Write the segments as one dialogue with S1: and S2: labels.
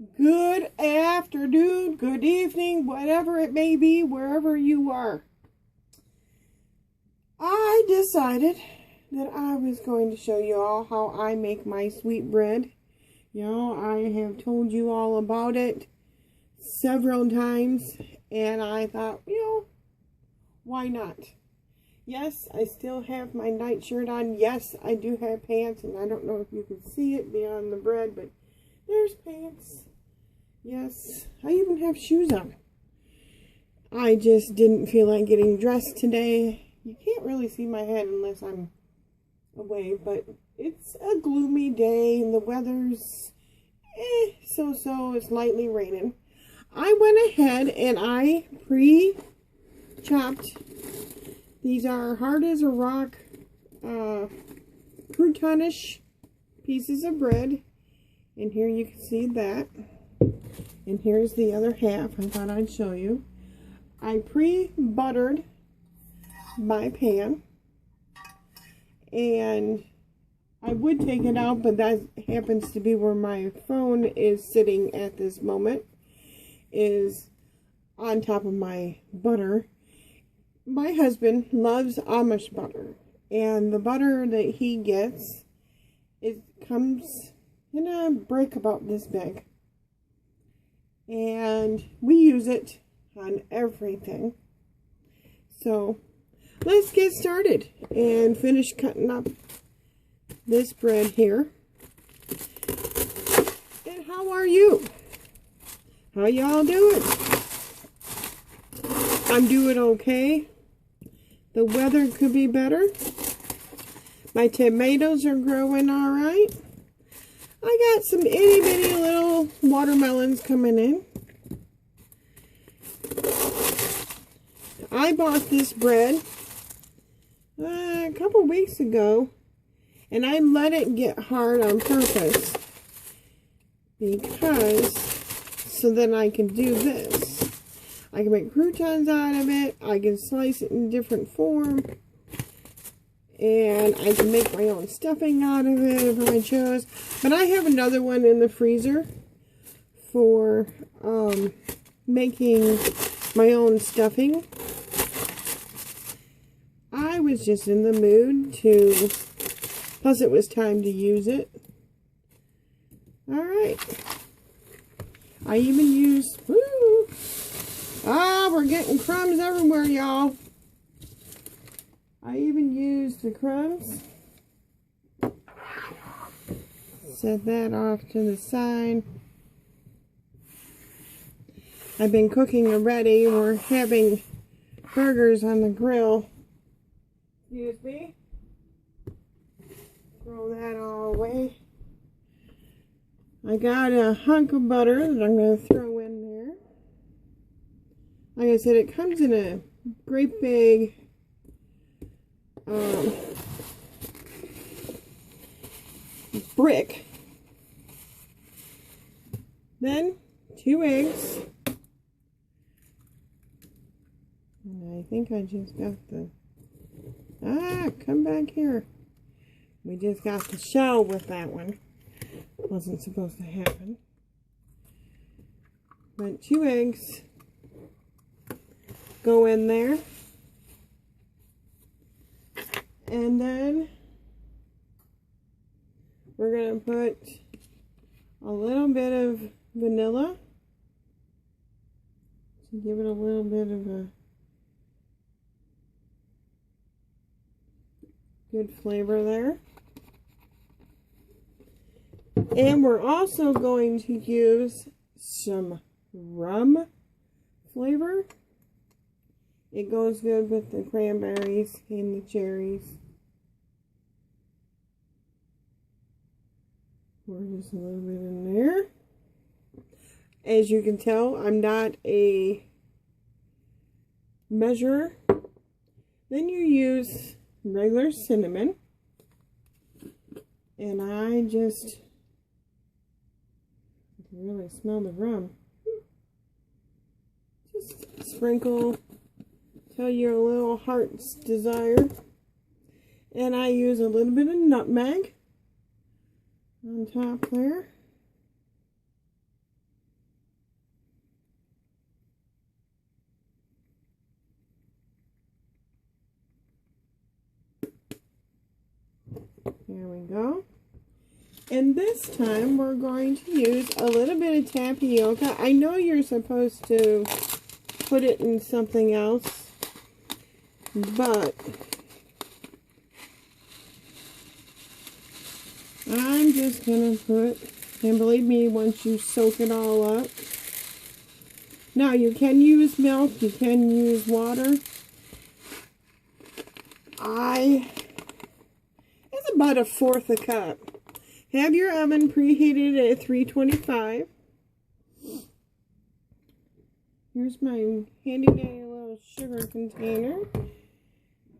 S1: Good afternoon, good evening, whatever it may be, wherever you are. I decided that I was going to show you all how I make my sweet bread. I have told you all about it several times, and I thought, why not? Yes, I still have my nightshirt on. Yes, I do have pants, and I don't know if you can see it beyond the bread, but there's pants. Yes, I even have shoes on. I just didn't feel like getting dressed today. You can't really see my head unless I'm away, but it's a gloomy day and the weather's so-so. It's lightly raining. I went ahead and I pre-chopped. These are hard as a rock, croutonish pieces of bread. And here you can see that. And here's the other half I thought I'd show you. I pre-buttered my pan. And I would take it out, but that happens to be where my phone is sitting at this moment. Is on top of my butter. My husband loves Amish butter. And the butter that he gets, it comes in a brick about this big. And we use it on everything. So let's get started and finish cutting up this bread here. And how are you? How y'all doing? I'm doing okay. The weather could be better. My tomatoes are growing all right. I got some itty bitty little watermelons coming in. I bought this bread a couple weeks ago, and I let it get hard on purpose because so then I can do this. I can make croutons out of it. I can slice it in different form. And I can make my own stuffing out of it if I chose. But I have another one in the freezer for making my own stuffing. I was just in the mood to, plus it was time to use it. Alright. I even used, we're getting crumbs everywhere, y'all. I even used the crumbs. Set that off to the side. I've been cooking already. We're having burgers on the grill. Excuse me. Throw that all away. I got a hunk of butter that I'm going to throw in there. Like I said, it comes in a great big brick. Then 2 eggs. And I think I just got the come back here. We just got the shell with that one. Wasn't supposed to happen. But 2 eggs go in there. And then we're going to put a little bit of vanilla to give it a little bit of a good flavor there. And we're also going to use some rum flavor. It goes good with the cranberries and the cherries. Pour just a little bit in there. As you can tell, I'm not a measurer. Then you use regular cinnamon. And I just can really smell the rum. Just sprinkle till your little heart's desire. And I use a little bit of nutmeg on top there. There we go. And this time we're going to use a little bit of tapioca. I know you're supposed to put it in something else, but I'm just going to put, and believe me, once you soak it all up. Now you can use milk, you can use water. It's about 1/4 a cup. Have your oven preheated at 325. Here's my handy dandy little sugar container.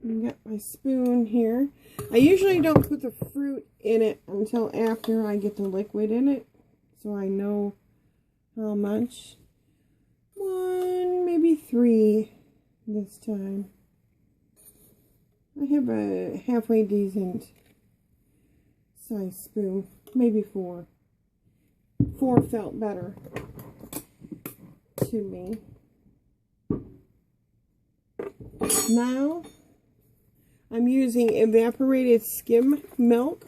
S1: I've got my spoon here. I usually don't put the fruit in it until after I get the liquid in it, so I know how much. 1, maybe 3 this time. I have a halfway decent size spoon, maybe 4. 4 felt better to me. Now I'm using evaporated skim milk,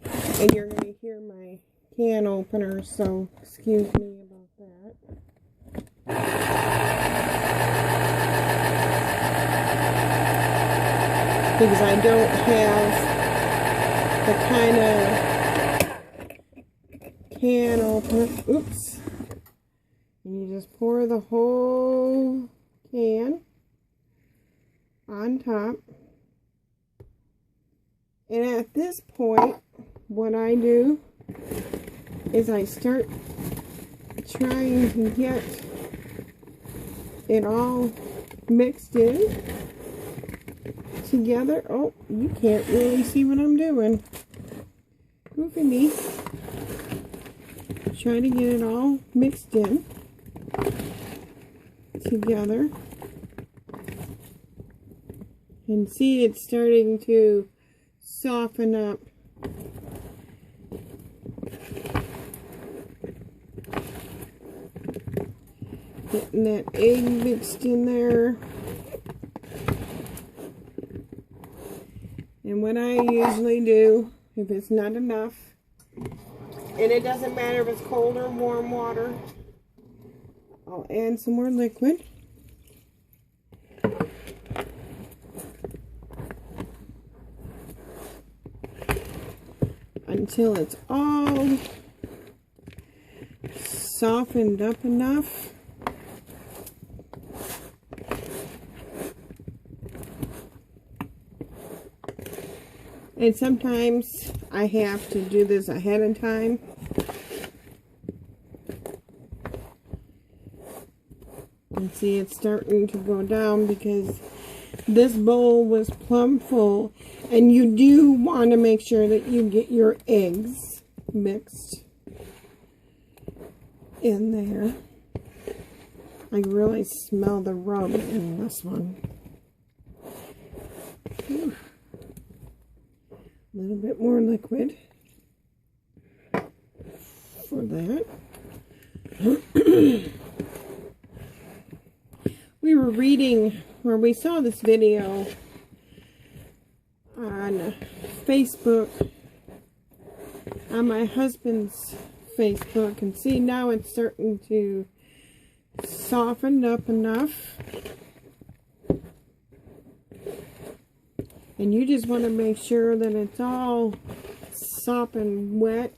S1: and you're going to hear my can opener, so excuse me about that. Because I don't have the kind of can opener. Oops. And you just pour the whole can on top. And at this point, what I do is I start trying to get it all mixed in together. Oh, you can't really see what I'm doing. Goofy me. Try to get it all mixed in together. And see, it's starting to soften up. Getting that egg mixed in there. And what I usually do, if it's not enough, and it doesn't matter if it's cold or warm water, I'll add some more liquid. Until it's all softened up enough. And sometimes I have to do this ahead of time. And see, it's starting to go down because this bowl was plumb full. And you do want to make sure that you get your eggs mixed in there. I really smell the rub in this one. Whew. A little bit more liquid for that. We were reading, or we saw this video on Facebook, on my husband's Facebook, and see, now it's starting to soften up enough. And you just want to make sure that it's all sopping wet.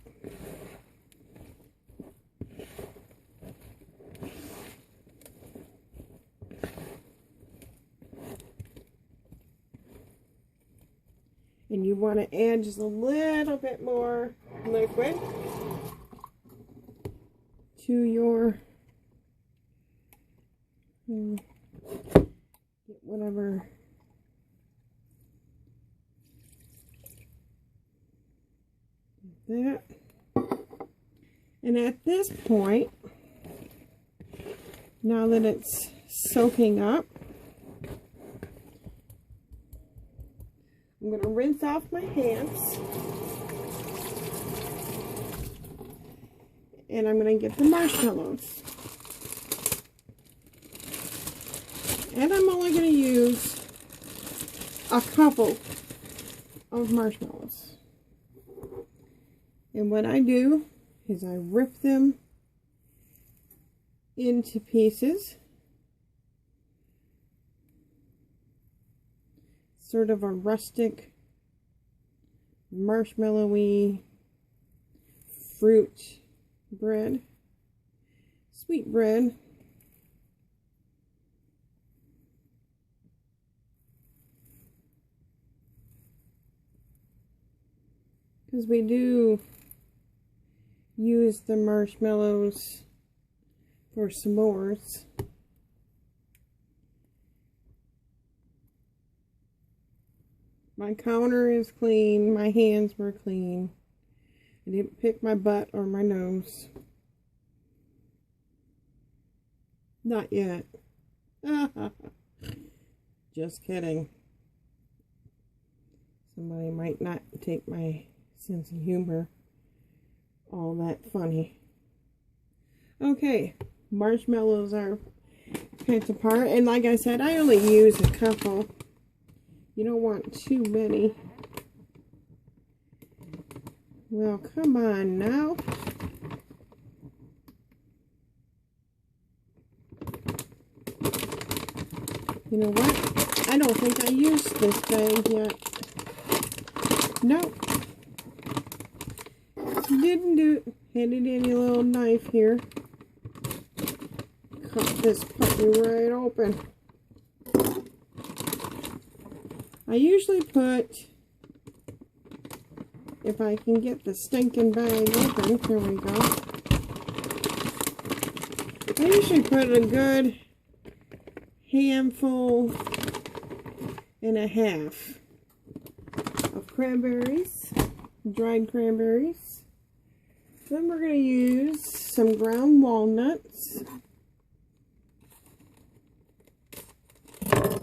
S1: And you want to add just a little bit more liquid to your whatever that. And at this point, now that it's soaking up, I'm going to rinse off my hands, and I'm going to get the marshmallows. And I'm only going to use a couple of marshmallows. And what I do is I rip them into pieces. Sort of a rustic, marshmallowy fruit bread, sweet bread. Because we do use the marshmallows for s'mores. My counter is clean. My hands were clean. I didn't pick my butt or my nose. Not yet. Just kidding. Somebody might not take my sense of humor all that funny. Okay, marshmallows are picked apart, and like I said, I only use a couple. You don't want too many. Well, come on now. You know what? I don't think I used this bag yet. Nope. Didn't do it. Handy dandy little knife here. Cut this puppy right open. I usually put, if I can get the stinking bag open, there we go. I usually put a good handful and a half of cranberries, dried cranberries. Then we're going to use some ground walnuts.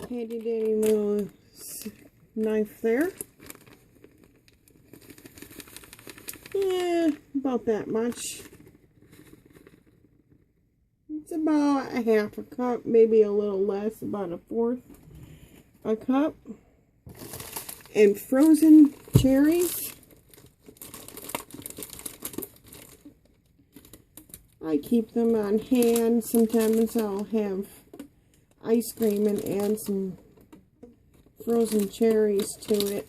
S1: Handy dandy little knife there. Yeah, about that much. It's about a half a cup, maybe a little less, about a fourth a cup. And frozen cherries. I keep them on hand. Sometimes I'll have ice cream and add some frozen cherries to it.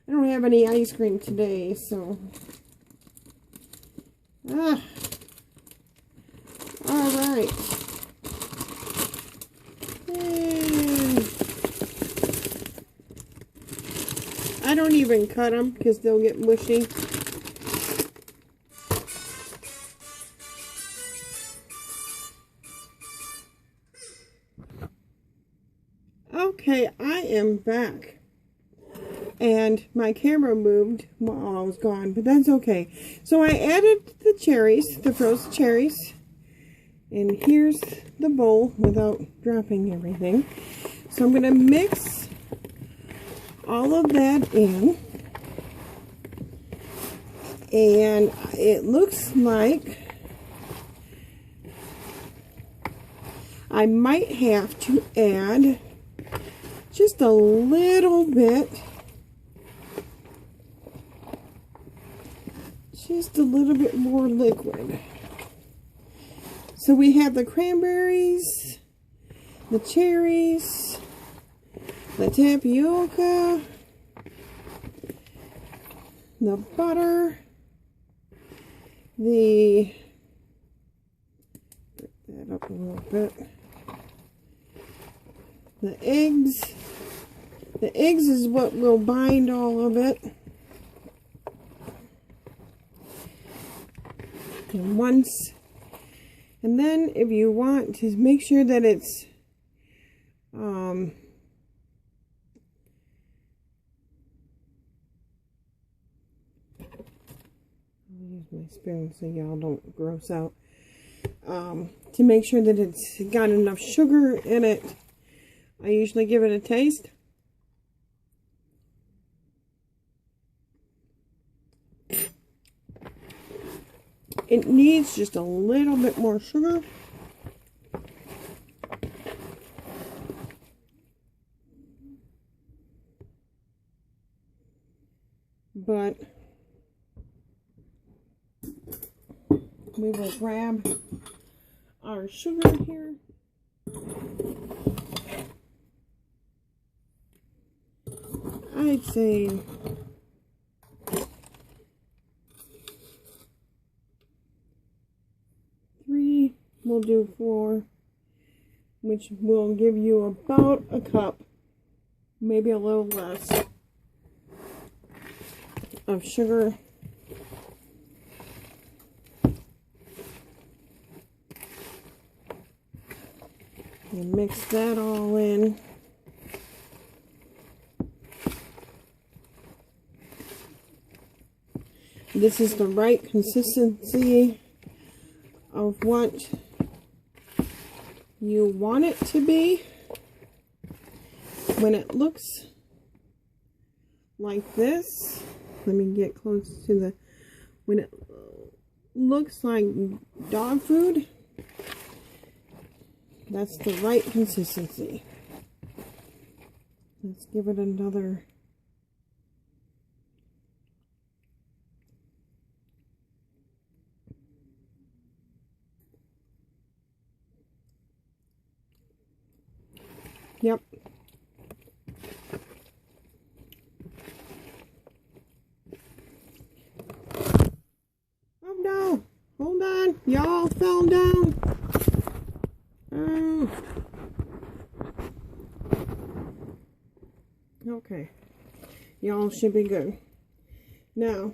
S1: I don't have any ice cream today, so alright. And I don't even cut them because they'll get mushy. Okay, I am back. And my camera moved while I was gone, but that's okay. So I added the cherries, the frozen cherries. And here's the bowl without dropping everything. So I'm going to mix all of that in. And it looks like I might have to add just a little bit. Just a little bit more liquid. So we have the cranberries, the cherries, the tapioca, the butter, break that up a little bit, the eggs. The eggs is what will bind all of it. And then if you want to make sure that it's I'll use my spoon so y'all don't gross out. To make sure that it's got enough sugar in it, I usually give it a taste. It needs just a little bit more sugar. but we will grab our sugar here. I'd say three, we'll do 4, which will give you about a cup, maybe a little less, of sugar. And mix that all in. This is the right consistency of what you want it to be. When it looks like this, let me get close to the, when it looks like dog food, that's the right consistency. Let's give it another. Yep. Oh no! Hold on! Y'all fell down! Okay. Y'all should be good. Now,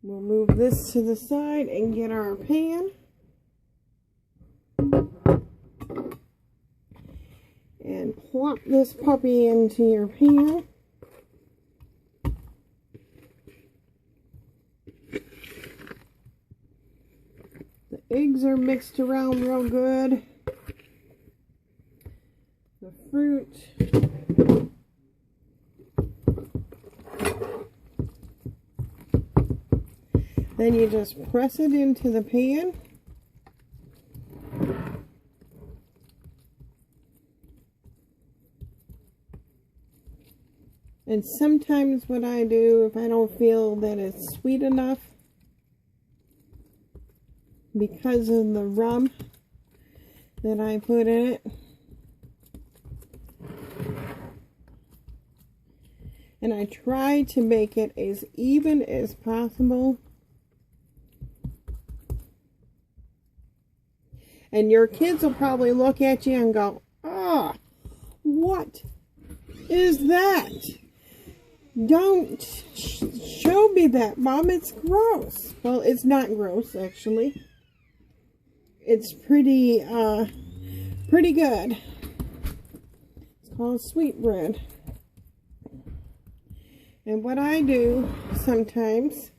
S1: we'll move this to the side and get our pan. And plop this puppy into your pan. The eggs are mixed around real good. The fruit. Then you just press it into the pan. And sometimes what I do, if I don't feel that it's sweet enough, because of the rum that I put in it, and I try to make it as even as possible. And your kids will probably look at you and go, "Ah, what is that? Don't show me that, Mom. It's gross." Well, it's not gross, actually. It's pretty good. It's called sweetbread. And what I do sometimes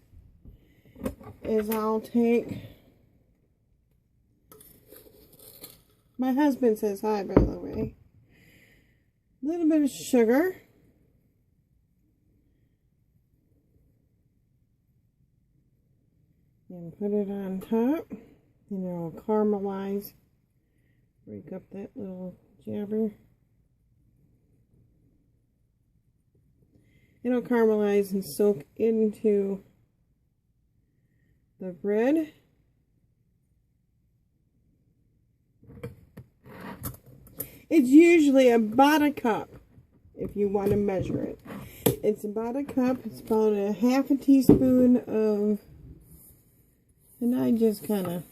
S1: is I'll take, my husband says hi, by the way, a little bit of sugar. And put it on top, and it'll caramelize. Break up that little jabber. It'll caramelize and soak into the bread. It's usually about a cup if you want to measure it. It's about a cup. It's about a half a teaspoon of, and I just kind of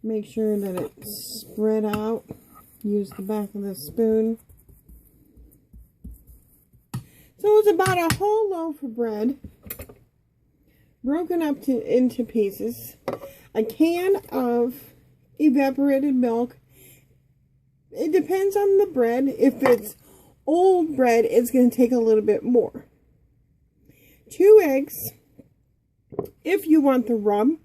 S1: make sure that it's spread out. Use the back of the spoon. So it's about a whole loaf of bread, broken up into pieces. A can of evaporated milk. It depends on the bread. If it's old bread, it's going to take a little bit more. 2 eggs. If you want the rum,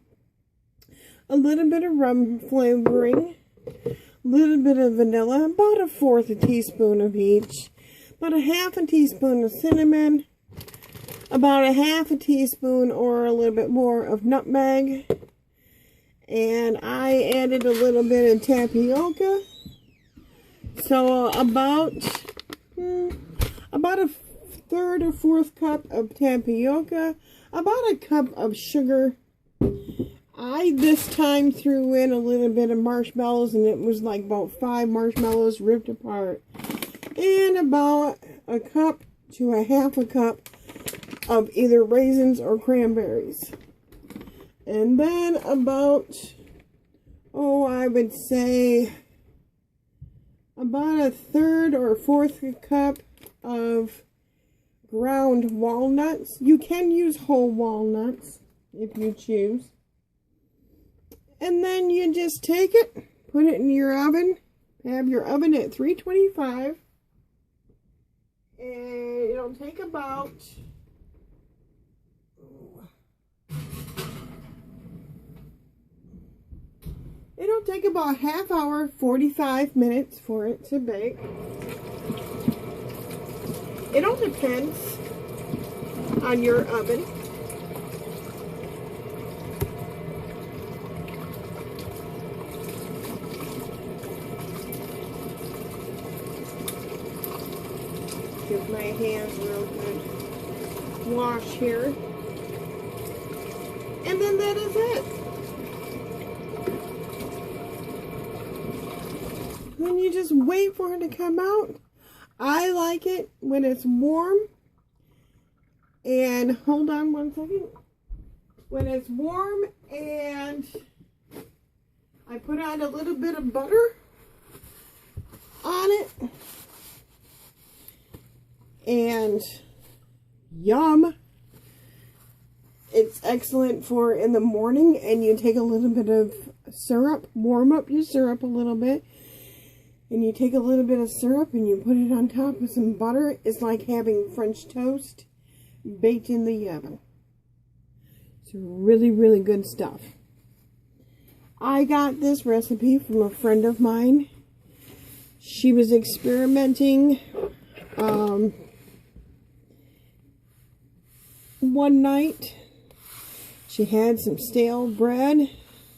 S1: a little bit of rum flavoring, a little bit of vanilla, about 1/4 teaspoon of each, about 1/2 teaspoon of cinnamon, about 1/2 teaspoon or a little bit more of nutmeg, and I added a little bit of tapioca. So about 1/3 third or fourth cup of tapioca, about a cup of sugar. I this time threw in a little bit of marshmallows, and it was like about 5 marshmallows ripped apart. And about a cup to a half a cup of either raisins or cranberries. And then about, I would say about a third or fourth cup of ground walnuts. You can use whole walnuts if you choose. And then you just take it, put it in your oven, have your oven at 325, and it'll take about, half hour, 45 minutes for it to bake. It all depends on your oven. Give my hands a real good wash here. And then that is it. Then you just wait for it to come out. I like it when it's warm. And hold on one second. When it's warm and I put on a little bit of butter on it. And yum. It's excellent for in the morning, and you take a little bit of syrup, warm up your syrup a little bit, and you take a little bit of syrup and you put it on top of some butter. It's like having French toast baked in the oven. It's really, really good stuff. I got this recipe from a friend of mine. She was experimenting one night. She had some stale bread.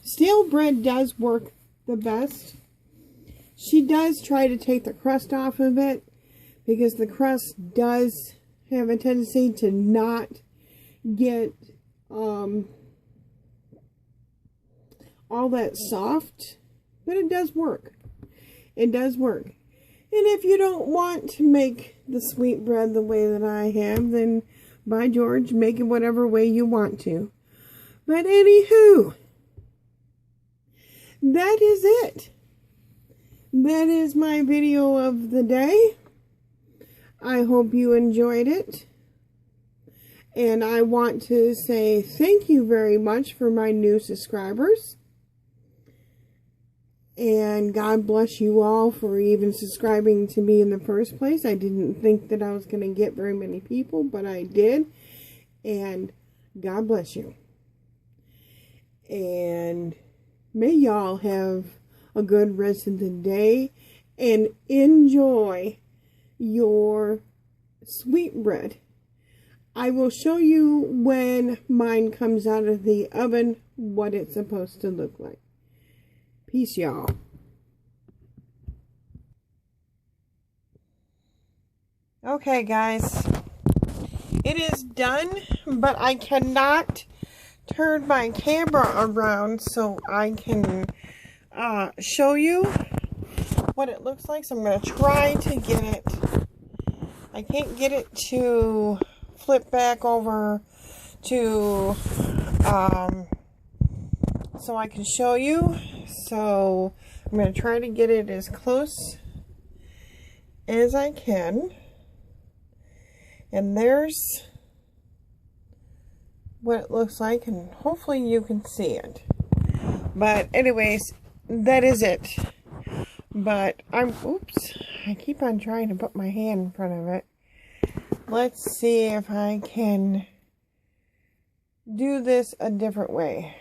S1: Stale bread does work the best. She does try to take the crust off of it, because the crust does have a tendency to not get all that soft, but it does work. It does work. And if you don't want to make the sweet bread the way that I have, then by George, make it whatever way you want to. But anywho, that is it. That is my video of the day. I hope you enjoyed it. And I want to say thank you very much for my new subscribers. And God bless you all for even subscribing to me in the first place. I didn't think that I was going to get very many people, but I did. And God bless you. And may y'all have a good rest of the day and enjoy your sweetbread. I will show you when mine comes out of the oven what it's supposed to look like. Peace, y'all. Okay, guys. It is done, but I cannot turn my camera around so I can show you what it looks like. So I'm going to try to get it. I can't get it to flip back over to so I can show you. So I'm going to try to get it as close as I can. And there's what it looks like, and hopefully you can see it. But anyways, that is it. But I keep on trying to put my hand in front of it. Let's see if I can do this a different way.